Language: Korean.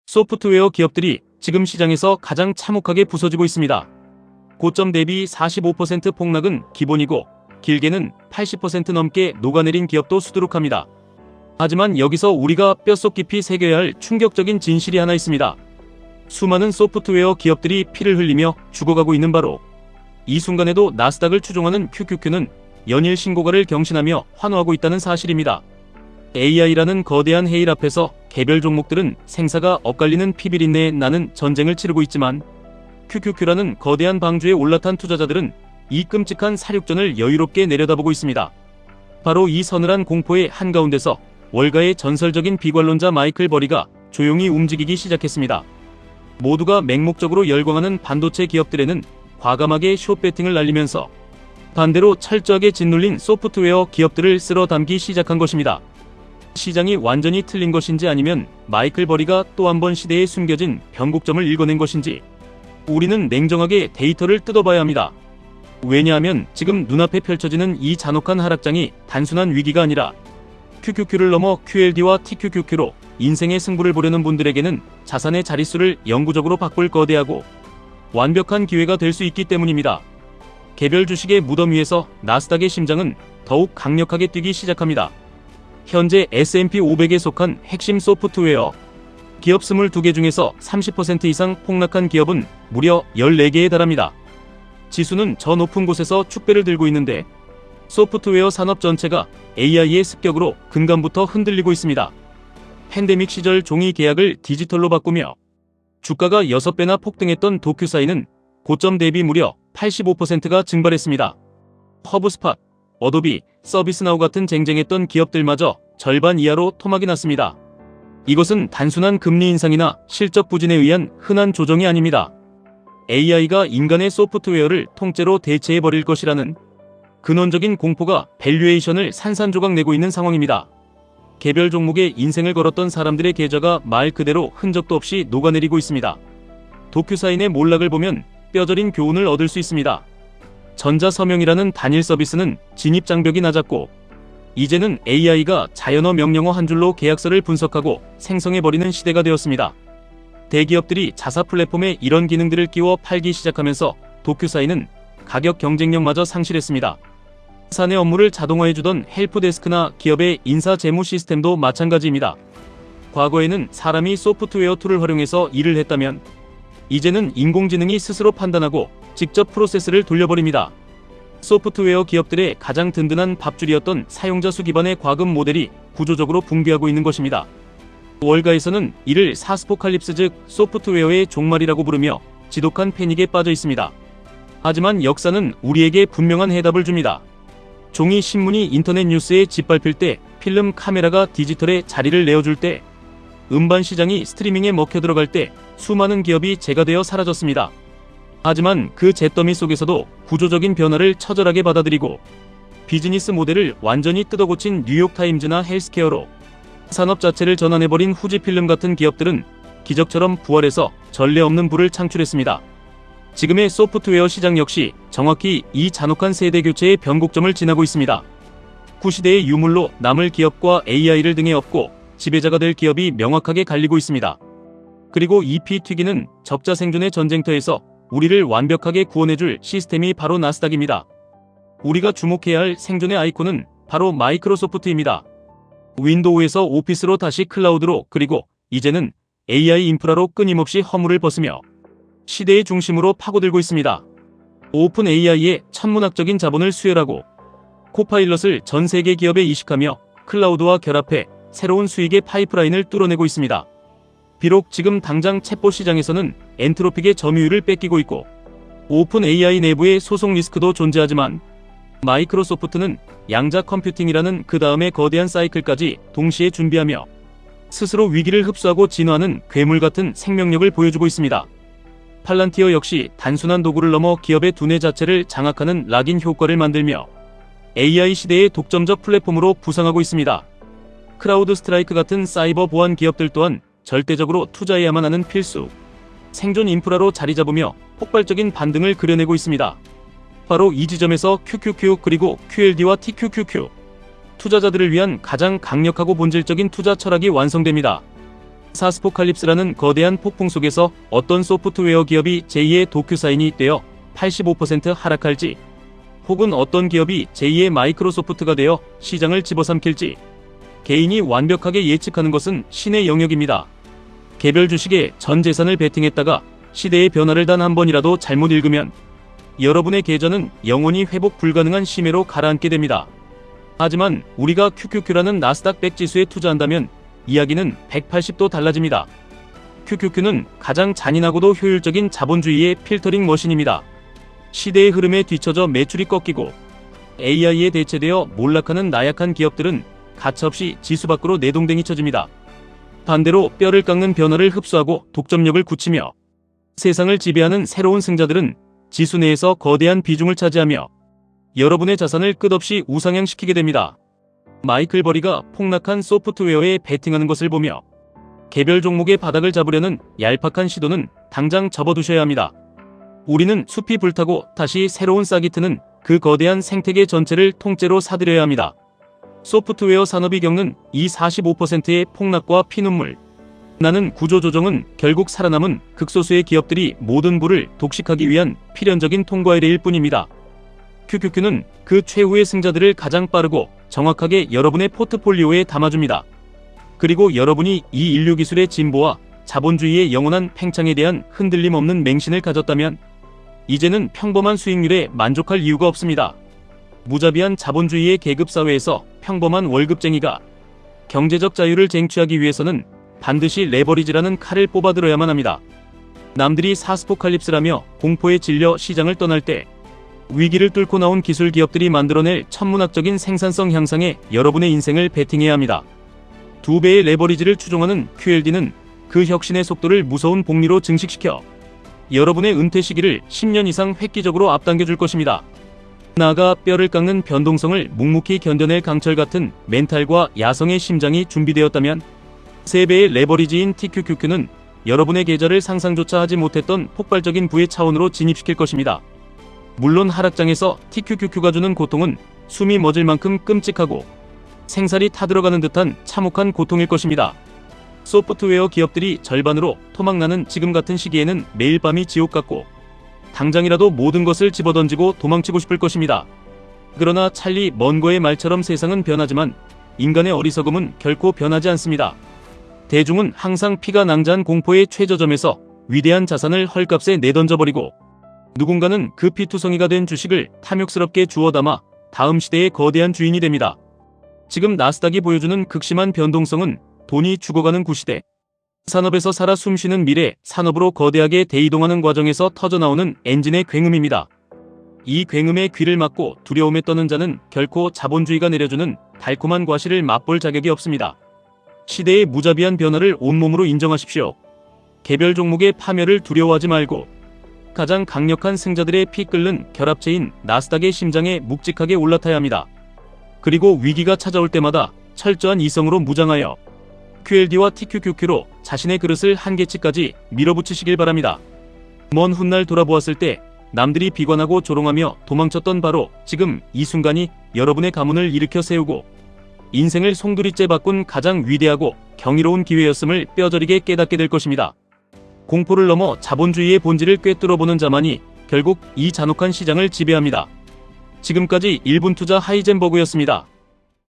소프트웨어 기업들이 지금 시장에서 가장 참혹하게 부서지고 있습니다. 고점 대비 45% 폭락은 기본이고 길게는 80% 넘게 녹아내린 기업도 수두룩합니다. 하지만 여기서 우리가 뼛속 깊이 새겨야 할 충격적인 진실이 하나 있습니다. 수많은 소프트웨어 기업들이 피를 흘리며 죽어가고 있는 바로 이 순간에도 나스닥을 추종하는 QQQ는 연일 신고가를 경신하며 환호하고 있다는 사실입니다. AI라는 거대한 해일 앞에서 개별 종목들은 생사가 엇갈리는 피비린내에 나는 전쟁을 치르고 있지만 QQQ라는 거대한 방주에 올라탄 투자자들은 이 끔찍한 사륙전을 여유롭게 내려다보고 있습니다. 바로 이 서늘한 공포의 한가운데서 월가의 전설적인 비관론자 마이클 버리가 조용히 움직이기 시작했습니다. 모두가 맹목적으로 열광하는 반도체 기업들에는 과감하게 숏배팅을 날리면서 반대로 철저하게 짓눌린 소프트웨어 기업들을 쓸어 담기 시작한 것입니다. 시장이 완전히 틀린 것인지 아니면 마이클 버리가 또 한 번 시대에 숨겨진 변곡점을 읽어낸 것인지 우리는 냉정하게 데이터를 뜯어봐야 합니다. 왜냐하면 지금 눈앞에 펼쳐지는 이 잔혹한 하락장이 단순한 위기가 아니라 QQQ를 넘어 QLD와 TQQQ로 인생의 승부를 보려는 분들에게는 자산의 자릿수를 영구적으로 바꿀 거대하고 완벽한 기회가 될 수 있기 때문입니다. 개별 주식의 무덤 위에서 나스닥의 심장은 더욱 강력하게 뛰기 시작합니다. 현재 S&P 500에 속한 핵심 소프트웨어 기업 22개 중에서 30% 이상 폭락한 기업은 무려 14개에 달합니다. 지수는 저 높은 곳에서 축배를 들고 있는데 소프트웨어 산업 전체가 AI의 습격으로 근간부터 흔들리고 있습니다. 팬데믹 시절 종이 계약을 디지털로 바꾸며 주가가 6배나 폭등했던 도큐사인은 고점 대비 무려 85%가 증발했습니다. 허브스팟, 어도비, 서비스나우 같은 쟁쟁했던 기업들마저 절반 이하로 토막이 났습니다. 이것은 단순한 금리 인상이나 실적 부진에 의한 흔한 조정이 아닙니다. AI가 인간의 소프트웨어를 통째로 대체해버릴 것이라는 근원적인 공포가 밸류에이션을 산산조각 내고 있는 상황입니다. 개별 종목에 인생을 걸었던 사람들의 계좌가 말 그대로 흔적도 없이 녹아내리고 있습니다. 도큐사인의 몰락을 보면 뼈저린 교훈을 얻을 수 있습니다. 전자서명이라는 단일 서비스는 진입 장벽이 낮았고 이제는 AI가 자연어 명령어 한 줄로 계약서를 분석하고 생성해버리는 시대가 되었습니다. 대기업들이 자사 플랫폼에 이런 기능들을 끼워 팔기 시작하면서 도큐사인은 가격 경쟁력마저 상실했습니다. 사내 업무를 자동화해주던 헬프데스크나 기업의 인사 재무 시스템도 마찬가지입니다. 과거에는 사람이 소프트웨어 툴을 활용해서 일을 했다면 이제는 인공지능이 스스로 판단하고 직접 프로세스를 돌려버립니다. 소프트웨어 기업들의 가장 든든한 밥줄이었던 사용자 수 기반의 과금 모델이 구조적으로 붕괴하고 있는 것입니다. 월가에서는 이를 사스포칼립스 즉 소프트웨어의 종말이라고 부르며 지독한 패닉에 빠져 있습니다. 하지만 역사는 우리에게 분명한 해답을 줍니다. 종이 신문이 인터넷 뉴스에 짓밟힐 때, 필름 카메라가 디지털에 자리를 내어줄 때, 음반 시장이 스트리밍에 먹혀들어갈 때 수많은 기업이 재가 되어 사라졌습니다. 하지만 그 잿더미 속에서도 구조적인 변화를 처절하게 받아들이고 비즈니스 모델을 완전히 뜯어고친 뉴욕타임즈나 헬스케어로 산업 자체를 전환해버린 후지필름 같은 기업들은 기적처럼 부활해서 전례 없는 부를 창출했습니다. 지금의 소프트웨어 시장 역시 정확히 이 잔혹한 세대 교체의 변곡점을 지나고 있습니다. 구시대의 유물로 남을 기업과 AI를 등에 업고 지배자가 될 기업이 명확하게 갈리고 있습니다. 그리고 이 피 튀기는 적자 생존의 전쟁터에서 우리를 완벽하게 구원해줄 시스템이 바로 나스닥입니다. 우리가 주목해야 할 생존의 아이콘은 바로 마이크로소프트입니다. 윈도우에서 오피스로 다시 클라우드로 그리고 이제는 AI 인프라로 끊임없이 허물을 벗으며 시대의 중심으로 파고들고 있습니다. 오픈 AI의 천문학적인 자본을 수혈하고 코파일럿을 전 세계 기업에 이식하며 클라우드와 결합해 새로운 수익의 파이프라인을 뚫어내고 있습니다. 비록 지금 당장 챗봇 시장에서는 엔트로픽의 점유율을 뺏기고 있고 오픈 AI 내부의 소송 리스크도 존재하지만 마이크로소프트는 양자 컴퓨팅이라는 그 다음의 거대한 사이클까지 동시에 준비하며 스스로 위기를 흡수하고 진화하는 괴물 같은 생명력을 보여주고 있습니다. 팔란티어 역시 단순한 도구를 넘어 기업의 두뇌 자체를 장악하는 락인 효과를 만들며 AI 시대의 독점적 플랫폼으로 부상하고 있습니다. 크라우드 스트라이크 같은 사이버 보안 기업들 또한 절대적으로 투자해야만 하는 필수 생존 인프라로 자리 잡으며 폭발적인 반등을 그려내고 있습니다. 바로 이 지점에서 QQQ 그리고 QLD와 TQQQ 투자자들을 위한 가장 강력하고 본질적인 투자 철학이 완성됩니다. 사스포칼립스라는 거대한 폭풍 속에서 어떤 소프트웨어 기업이 제2의 도큐사인이 되어 85% 하락할지, 혹은 어떤 기업이 제2의 마이크로소프트가 되어 시장을 집어삼킬지, 개인이 완벽하게 예측하는 것은 신의 영역입니다. 개별 주식에 전 재산을 베팅했다가 시대의 변화를 단 한 번이라도 잘못 읽으면 여러분의 계좌는 영원히 회복 불가능한 심해로 가라앉게 됩니다. 하지만 우리가 QQQ라는 나스닥 100 지수에 투자한다면 이야기는 180도 달라집니다. QQQ는 가장 잔인하고도 효율적인 자본주의의 필터링 머신입니다. 시대의 흐름에 뒤처져 매출이 꺾이고 AI에 대체되어 몰락하는 나약한 기업들은 가차없이 지수 밖으로 내동댕이 쳐집니다. 반대로 뼈를 깎는 변화를 흡수하고 독점력을 굳히며 세상을 지배하는 새로운 승자들은 지수 내에서 거대한 비중을 차지하며 여러분의 자산을 끝없이 우상향시키게 됩니다. 마이클 버리가 폭락한 소프트웨어에 베팅하는 것을 보며 개별 종목의 바닥을 잡으려는 얄팍한 시도는 당장 접어두셔야 합니다. 우리는 숲이 불타고 다시 새로운 싹이 트는 그 거대한 생태계 전체를 통째로 사들여야 합니다. 소프트웨어 산업이 겪는 이 45%의 폭락과 피눈물. 나는 구조조정은 결국 살아남은 극소수의 기업들이 모든 부를 독식하기 위한 필연적인 통과의례일 뿐입니다. QQQ는 그 최후의 승자들을 가장 빠르고 정확하게 여러분의 포트폴리오에 담아줍니다. 그리고 여러분이 이 인류 기술의 진보와 자본주의의 영원한 팽창에 대한 흔들림 없는 맹신을 가졌다면 이제는 평범한 수익률에 만족할 이유가 없습니다. 무자비한 자본주의의 계급사회에서 평범한 월급쟁이가 경제적 자유를 쟁취하기 위해서는 반드시 레버리지라는 칼을 뽑아들어야만 합니다. 남들이 사스포칼립스라며 공포에 질려 시장을 떠날 때 위기를 뚫고 나온 기술 기업들이 만들어낼 천문학적인 생산성 향상에 여러분의 인생을 베팅해야 합니다. 2배의 레버리지를 추종하는 QLD는 그 혁신의 속도를 무서운 복리로 증식시켜 여러분의 은퇴 시기를 10년 이상 획기적으로 앞당겨 줄 것입니다. 나아가 뼈를 깎는 변동성을 묵묵히 견뎌낼 강철 같은 멘탈과 야성의 심장이 준비되었다면 3배의 레버리지인 TQQQ는 여러분의 계좌를 상상조차 하지 못했던 폭발적인 부의 차원으로 진입시킬 것입니다. 물론 하락장에서 TQQQ가 주는 고통은 숨이 멎을 만큼 끔찍하고 생살이 타들어가는 듯한 참혹한 고통일 것입니다. 소프트웨어 기업들이 절반으로 토막나는 지금 같은 시기에는 매일 밤이 지옥 같고 당장이라도 모든 것을 집어던지고 도망치고 싶을 것입니다. 그러나 찰리 먼거의 말처럼 세상은 변하지만 인간의 어리석음은 결코 변하지 않습니다. 대중은 항상 피가 낭자한 공포의 최저점에서 위대한 자산을 헐값에 내던져버리고 누군가는 그 피투성이가 된 주식을 탐욕스럽게 주워 담아 다음 시대의 거대한 주인이 됩니다. 지금 나스닥이 보여주는 극심한 변동성은 돈이 죽어가는 구시대, 산업에서 살아 숨쉬는 미래 산업으로 거대하게 대이동하는 과정에서 터져나오는 엔진의 굉음입니다. 이 굉음의 귀를 막고 두려움에 떠는 자는 결코 자본주의가 내려주는 달콤한 과실을 맛볼 자격이 없습니다. 시대의 무자비한 변화를 온몸으로 인정하십시오. 개별 종목의 파멸을 두려워하지 말고 가장 강력한 승자들의 피 끓는 결합체인 나스닥의 심장에 묵직하게 올라타야 합니다. 그리고 위기가 찾아올 때마다 철저한 이성으로 무장하여 QLD와 TQQQ로 자신의 그릇을 한계치까지 밀어붙이시길 바랍니다. 먼 훗날 돌아보았을 때 남들이 비관하고 조롱하며 도망쳤던 바로 지금 이 순간이 여러분의 가문을 일으켜 세우고 인생을 송두리째 바꾼 가장 위대하고 경이로운 기회였음을 뼈저리게 깨닫게 될 것입니다. 공포를 넘어 자본주의의 본질을 꿰뚫어보는 자만이 결국 이 잔혹한 시장을 지배합니다. 지금까지 1분 투자 하이젠버그였습니다.